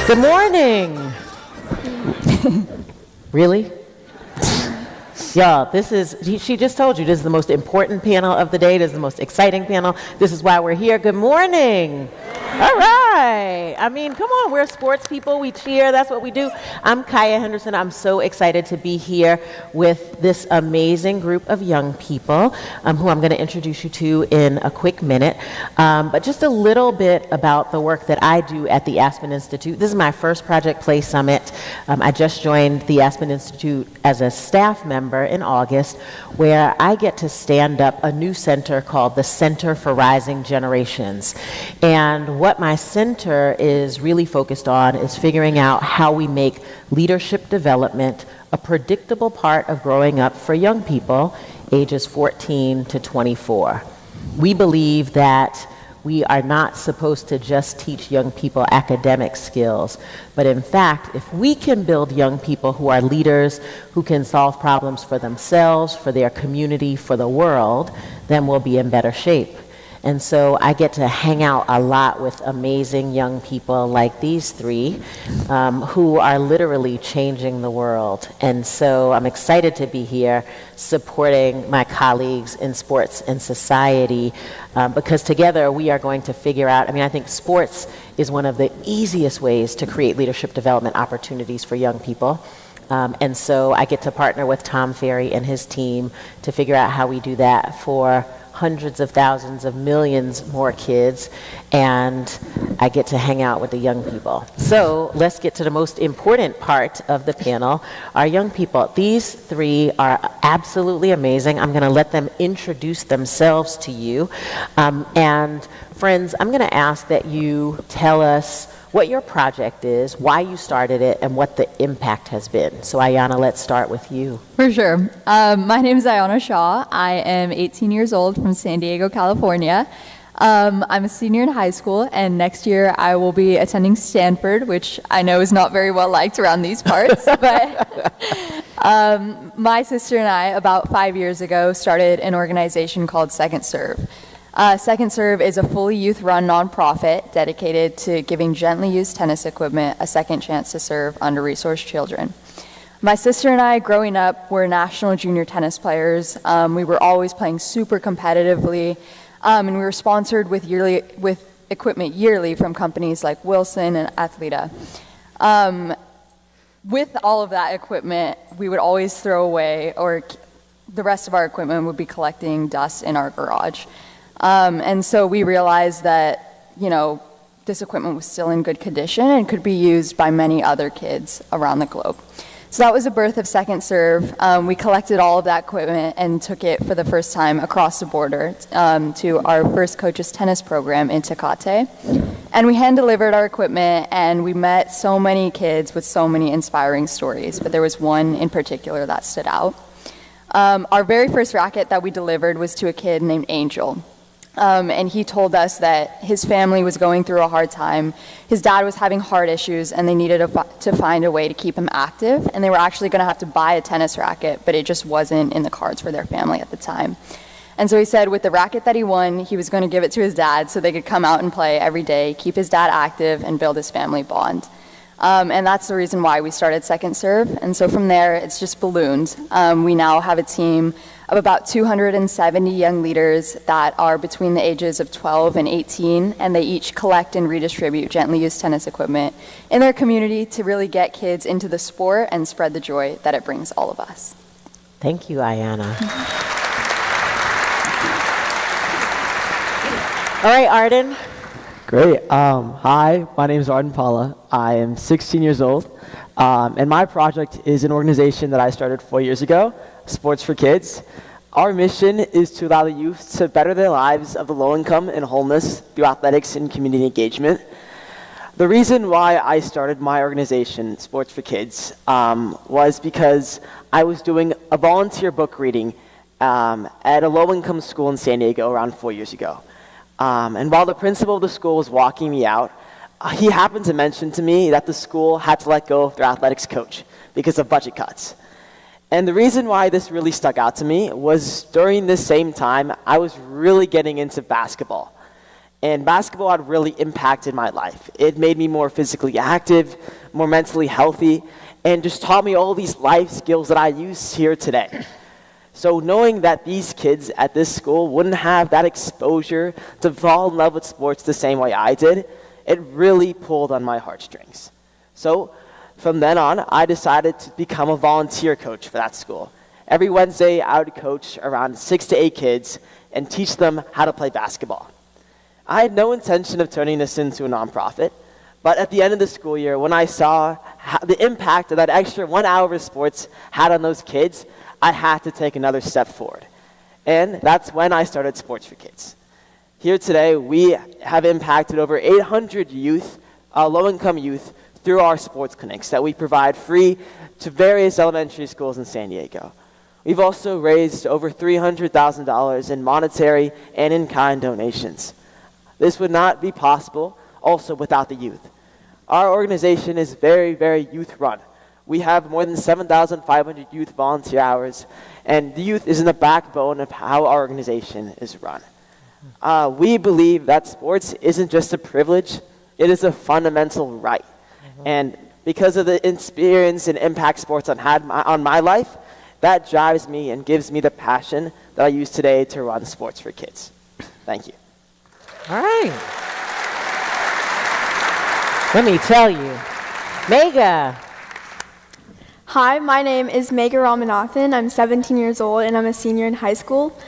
Good morning. Really? Y'all, she just told you, this is the most important panel of the day. This is the most exciting panel. This is why we're here. Good morning. All right. I mean, come on, we're sports people. We cheer. That's what we do. I'm Kaya Henderson. I'm so excited to be here with this amazing group of young people who I'm going to introduce you to in a quick minute. But just a little bit about the work that I do at the Aspen Institute. This is my first Project Play Summit. I just joined the Aspen Institute as a staff member in August, where I get to stand up a new center called the Center for Rising Generations. And what my center is really focused on is figuring out how we make leadership development a predictable part of growing up for young people ages 14 to 24. We believe that we are not supposed to just teach young people academic skills, but in fact, if we can build young people who are leaders, who can solve problems for themselves, for their community, for the world, then we'll be in better shape. And so I get to hang out a lot with amazing young people like these three who are literally changing the world. And so I'm excited to be here supporting my colleagues in sports and society because together we are going to figure out, I think sports is one of the easiest ways to create leadership development opportunities for young people. And so I get to partner with Tom Ferry and his team to figure out how we do that for hundreds of thousands of millions more kids, and I get to hang out with the young people. So let's get to the most important part of the panel, our young people. These three are absolutely amazing. I'm going to let them introduce themselves to you. And friends, I'm going to ask that you tell us what your project is, why you started it, and what the impact has been. So Ayanna, let's start with you. For sure. My name is Ayanna Shah. I am 18 years old from San Diego, California. I'm a senior in high school, and next year I will be attending Stanford, which I know is not very well liked around these parts. But my sister and I, about 5 years ago, started an organization called Second Serve. Second Serve is a fully youth-run nonprofit dedicated to giving gently used tennis equipment a second chance to serve under-resourced children. My sister and I, growing up, were national junior tennis players. We were always playing super competitively, and we were sponsored with equipment yearly from companies like Wilson and Athleta. With all of that equipment, we would always throw away, or the rest of our equipment would be collecting dust in our garage. And so we realized that, this equipment was still in good condition and could be used by many other kids around the globe. So that was the birth of Second Serve. We collected all of that equipment and took it for the first time across the border to our first coaches tennis program in Tecate. And we hand-delivered our equipment, and we met so many kids with so many inspiring stories, but there was one in particular that stood out. Our very first racket that we delivered was to a kid named Angel. And he told us that his family was going through a hard time. His dad was having heart issues, and they needed to find a way to keep him active. And they were actually going to have to buy a tennis racket, but it just wasn't in the cards for their family at the time. And so he said with the racket that he won, he was going to give it to his dad so they could come out and play every day, keep his dad active, and build his family bond. And that's the reason why we started Second Serve. And so from there, it's just ballooned. We now have a team of about 270 young leaders that are between the ages of 12 and 18, and they each collect and redistribute gently used tennis equipment in their community to really get kids into the sport and spread the joy that it brings all of us. Thank you, Ayanna. All right, Arden. Great. Hi, my name is Arden Paula. I am 16 years old, and my project is an organization that I started 4 years ago, SportsKid. Our mission is to allow the youth to better their lives of the low income and homeless through athletics and community engagement. The reason why I started my organization, SportsKid, was because I was doing a volunteer book reading at a low income school in San Diego around 4 years ago. And while the principal of the school was walking me out, he happened to mention to me that the school had to let go of their athletics coach because of budget cuts. And the reason why this really stuck out to me was during this same time, I was really getting into basketball. And basketball had really impacted my life. It made me more physically active, more mentally healthy, and just taught me all these life skills that I use here today. So knowing that these kids at this school wouldn't have that exposure to fall in love with sports the same way I did, it really pulled on my heartstrings. So from then on, I decided to become a volunteer coach for that school. Every Wednesday, I would coach around 6 to 8 kids and teach them how to play basketball. I had no intention of turning this into a nonprofit, but at the end of the school year, when I saw the impact that extra 1 hour of sports had on those kids, I had to take another step forward. And that's when I started Sports for Kids. Here today, we have impacted over 800 youth, low-income youth, through our sports clinics that we provide free to various elementary schools in San Diego. We've also raised over $300,000 in monetary and in-kind donations. This would not be possible also without the youth. Our organization is very, very youth-run. We have more than 7,500 youth volunteer hours, and the youth is in the backbone of how our organization is run. We believe that sports isn't just a privilege, it is a fundamental right. And because of the experience and impact sports had on my life, that drives me and gives me the passion that I use today to run Sports for Kids. Thank you. All right. Let me tell you. Maegha. Hi, my name is Maegha Ramanathan. I'm 17 years old and I'm a senior in high school.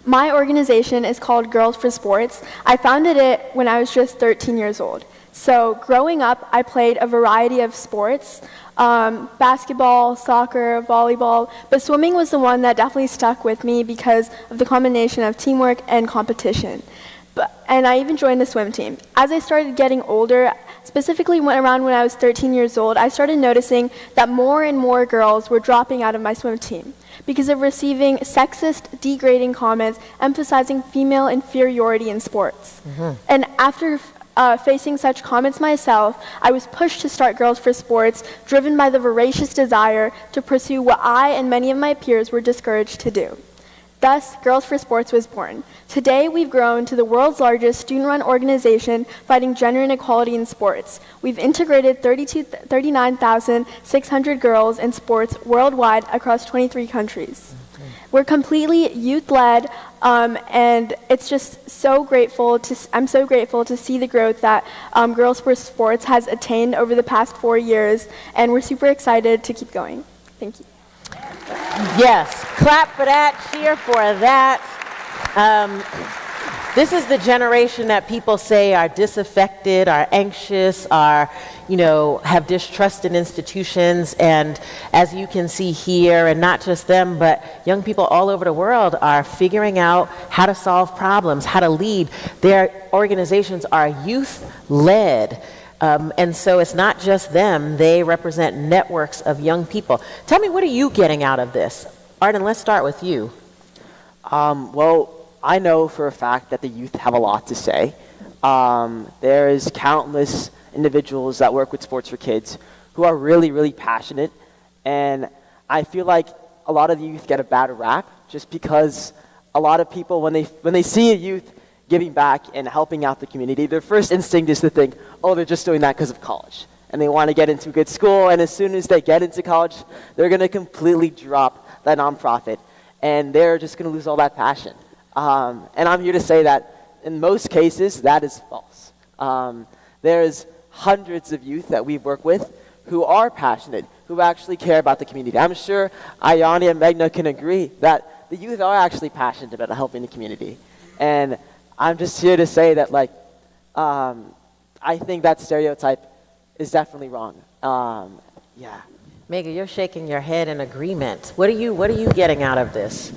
My organization is called Girls for Sports. I founded it when I was just 13 years old. So growing up, I played a variety of sports, basketball, soccer, volleyball, but swimming was the one that definitely stuck with me because of the combination of teamwork and competition. And I even joined the swim team. As I started getting older, specifically around when I was 13 years old, I started noticing that more and more girls were dropping out of my swim team because of receiving sexist, degrading comments emphasizing female inferiority in sports. And after facing such comments myself, I was pushed to start Girls for Sports, driven by the voracious desire to pursue what I and many of my peers were discouraged to do. Thus, Girls for Sports was born. Today, we've grown to the world's largest student-run organization fighting gender inequality in sports. We've integrated 39,600 girls in sports worldwide across 23 countries. We're completely youth-led, and it's just so grateful I'm so grateful to see the growth that Girls for Sports has attained over the past 4 years, and we're super excited to keep going. Thank you. Yes, clap for that, cheer for that. This is the generation that people say are disaffected, are anxious, are, have distrust in institutions. And as you can see here, and not just them, but young people all over the world are figuring out how to solve problems, how to lead. Their organizations are youth-led. And so it's not just them, they represent networks of young people. Tell me, what are you getting out of this? Arden, let's start with you. Well, I know for a fact that the youth have a lot to say. There is countless individuals that work with Sports for Kids who are really, really passionate. And I feel like a lot of the youth get a bad rap just because a lot of people, when they see a youth giving back and helping out the community, their first instinct is to think, oh, they're just doing that because of college. And they want to get into a good school, and as soon as they get into college, they're going to completely drop that nonprofit, and they're just going to lose all that passion. And I'm here to say that in most cases, that is false. There's hundreds of youth that we've worked with who are passionate, who actually care about the community. I'm sure Ayanna and Maegha can agree that the youth are actually passionate about helping the community. And I'm just here to say that, I think that stereotype is definitely wrong. Yeah. Maegha, you're shaking your head in agreement. What are you getting out of this?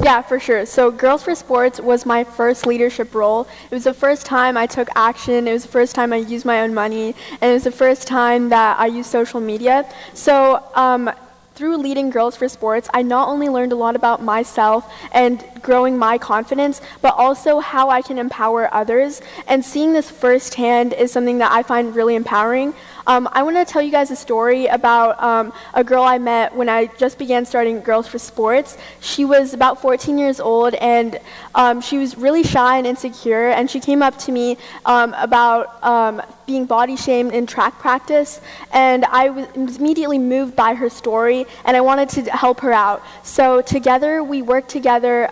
Yeah, for sure. So Girls for Sports was my first leadership role. It was the first time I took action. It was the first time I used my own money. And it was the first time that I used social media. So through leading Girls for Sports, I not only learned a lot about myself and growing my confidence, but also how I can empower others. And seeing this firsthand is something that I find really empowering. I want to tell you guys a story about a girl I met when I just began starting Girls for Sports. She was about 14 years old, and she was really shy and insecure, and she came up to me about being body shamed in track practice, and I was immediately moved by her story, and I wanted to help her out. So together, we worked together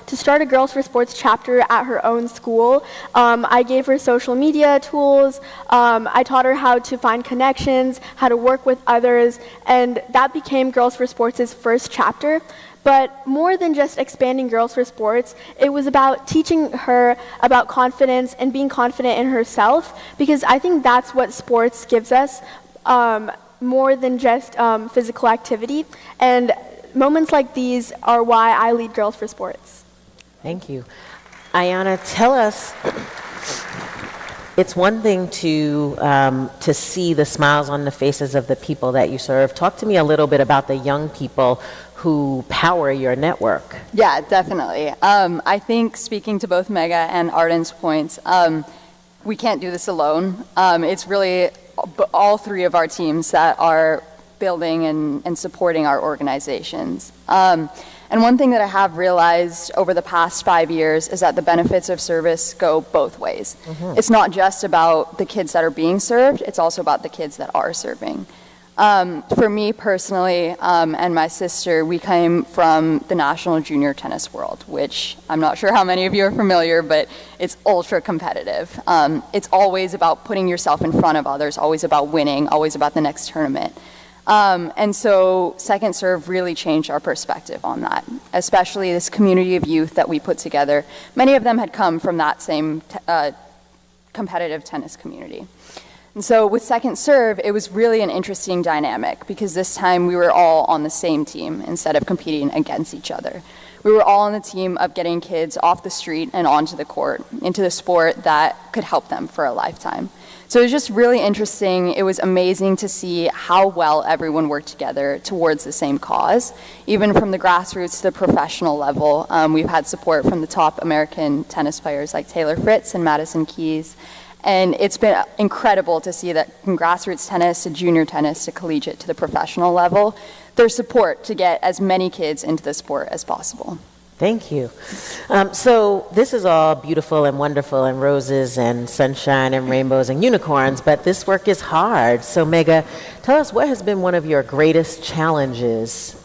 to start a Girls for Sports chapter at her own school. I gave her social media tools. I taught her how to find connections, how to work with others, and that became Girls for Sports' first chapter. But more than just expanding Girls for Sports, it was about teaching her about confidence and being confident in herself, because I think that's what sports gives us, more than just physical activity. And moments like these are why I lead Girls for Sports. Thank you. Ayanna, tell us, it's one thing to see the smiles on the faces of the people that you serve. Talk to me a little bit about the young people who power your network. Yeah, definitely. I think, speaking to both Maegha and Arden's points, we can't do this alone. It's really all three of our teams that are building and supporting our organizations. And one thing that I have realized over the past 5 years is that the benefits of service go both ways. It's not just about the kids that are being served, it's also about the kids that are serving. For me personally, and my sister, we came from the national junior tennis world, which I'm not sure how many of you are familiar, but it's ultra competitive. It's always about putting yourself in front of others, always about winning, always about the next tournament. And so Second Serve really changed our perspective on that, especially this community of youth that we put together. Many of them had come from that same competitive tennis community. And so with Second Serve, it was really an interesting dynamic, because this time we were all on the same team instead of competing against each other. We were all on the team of getting kids off the street and onto the court, into the sport that could help them for a lifetime. So it was just really interesting. It was amazing to see how well everyone worked together towards the same cause, even from the grassroots to the professional level. We've had support from the top American tennis players like Taylor Fritz and Madison Keys. And it's been incredible to see that from grassroots tennis to junior tennis to collegiate to the professional level, there's support to get as many kids into the sport as possible. Thank you. So this is all beautiful and wonderful and roses and sunshine and rainbows and unicorns, but this work is hard. So Maegha, tell us, what has been one of your greatest challenges?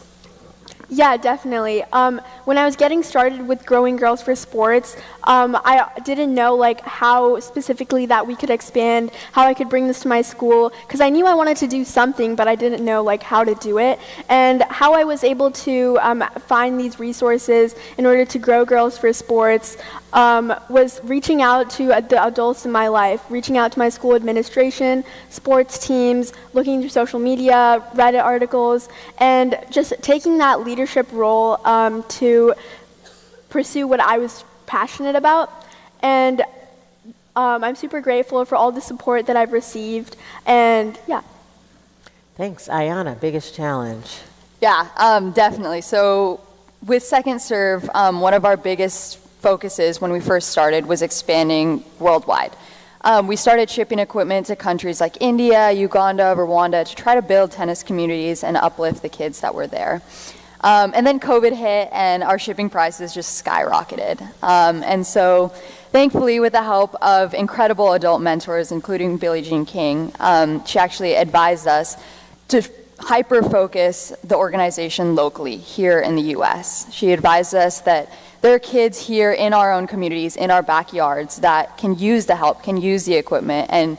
Yeah, definitely. When I was getting started with growing Girls for Sports, I didn't know how specifically that we could expand, how I could bring this to my school, because I knew I wanted to do something, but I didn't know how to do it. And how I was able to find these resources in order to grow Girls for Sports was reaching out to the adults in my life, reaching out to my school administration, sports teams, looking through social media, Reddit articles, and just taking that leadership role to pursue what I was passionate about. And I'm super grateful for all the support that I've received, and yeah. Thanks. Ayanna, biggest challenge? Yeah, definitely. So with Second Serve, one of our biggest focuses when we first started was expanding worldwide. We started shipping equipment to countries like India, Uganda, Rwanda to try to build tennis communities and uplift the kids that were there. And then COVID hit and our shipping prices just skyrocketed. And so thankfully, with the help of incredible adult mentors, including Billie Jean King, she actually advised us to hyper-focus the organization locally here in the US. She advised us that there are kids here in our own communities, in our backyards, that can use the help, can use the equipment, and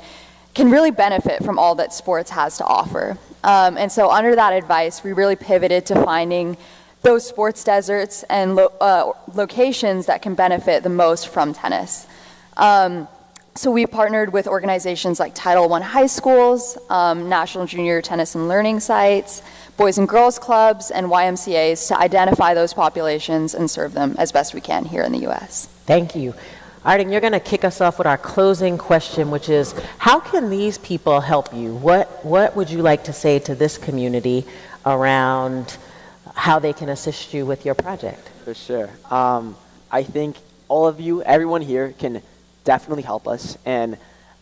can really benefit from all that sports has to offer. And so under that advice, we really pivoted to finding those sports deserts and locations that can benefit the most from tennis. So we partnered with organizations like Title I high schools, National Junior Tennis and Learning Sites, Boys and Girls Clubs, and YMCAs to identify those populations and serve them as best we can here in the U.S. Thank you. Arden, you're going to kick us off with our closing question, which is, how can these people help you? What would you like to say to this community around how they can assist you with your project? For sure. I think all of you, everyone here, can definitely help us. And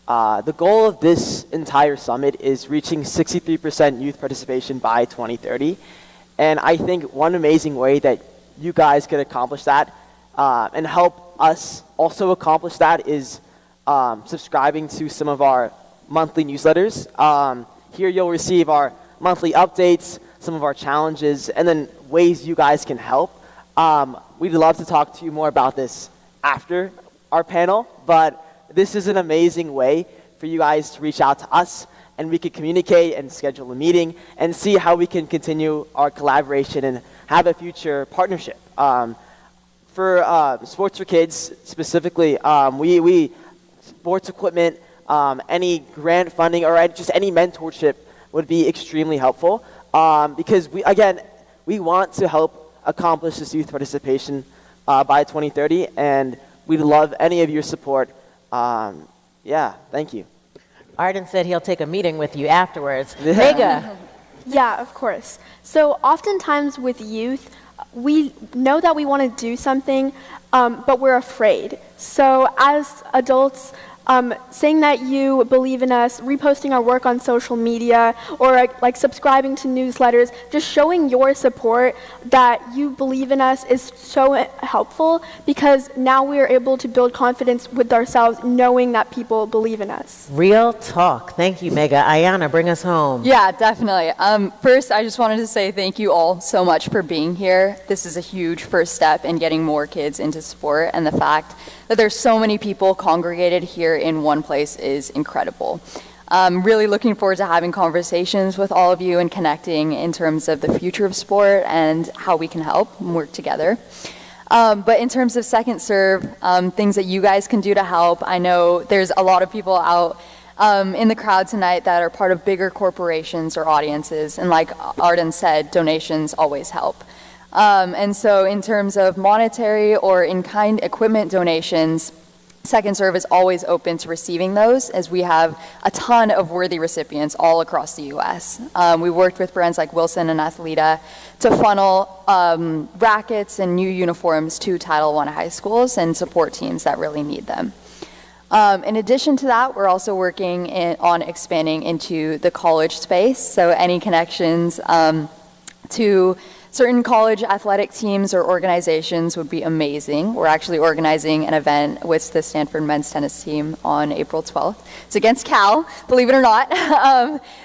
the goal of this entire summit is reaching 63% youth participation by 2030. And I think one amazing way that you guys could accomplish that and help us also accomplish that is subscribing to some of our monthly newsletters. Here you'll receive our monthly updates, some of our challenges, and then ways you guys can help. We'd love to talk to you more about this after our panel, but this is an amazing way for you guys to reach out to us, and we could communicate and schedule a meeting and see how we can continue our collaboration and have a future partnership. For Sports for Kids specifically, we sports equipment, any grant funding, or just any mentorship would be extremely helpful because we want to help accomplish this youth participation by 2030, and we'd love any of your support. Thank you. Arden said he'll take a meeting with you afterwards. Maegha. Yeah, of course. So oftentimes with youth, we know that we want to do something, but we're afraid. So as adults, saying that you believe in us, reposting our work on social media, or like subscribing to newsletters, just showing your support that you believe in us is so helpful, because now we are able to build confidence with ourselves knowing that people believe in us. Real talk. Thank you, Maegha. Ayanna, bring us home. Yeah, definitely. First, I just wanted to say thank you all so much for being here. This is a huge first step in getting more kids into sport, and the fact that there's so many people congregated here in one place is incredible. I'm really looking forward to having conversations with all of you and connecting in terms of the future of sport and how we can help and work together. But in terms of Second Serve, things that you guys can do to help, I know there's a lot of people out in the crowd tonight that are part of bigger corporations or audiences, and like Arden said, donations always help. And so in terms of monetary or in-kind equipment donations, Second Serve is always open to receiving those, as we have a ton of worthy recipients all across the U.S. We worked with brands like Wilson and Athleta to funnel rackets and new uniforms to Title I high schools and support teams that really need them. In addition to that, we're also working on expanding into the college space, so any connections to certain college athletic teams or organizations would be amazing. We're actually organizing an event with the Stanford men's tennis team on April 12th. It's against Cal, believe it or not.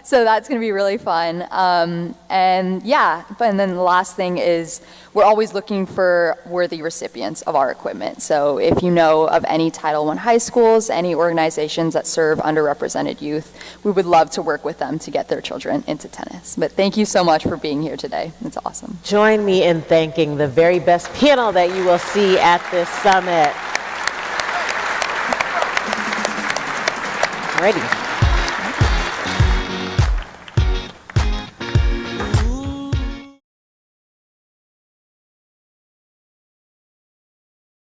So that's going to be really fun. And then the last thing is we're always looking for worthy recipients of our equipment. So if you know of any Title I high schools, any organizations that serve underrepresented youth, we would love to work with them to get their children into tennis. But thank you so much for being here today. It's awesome. Join me in thanking the very best panel that you will see at this summit. Ready.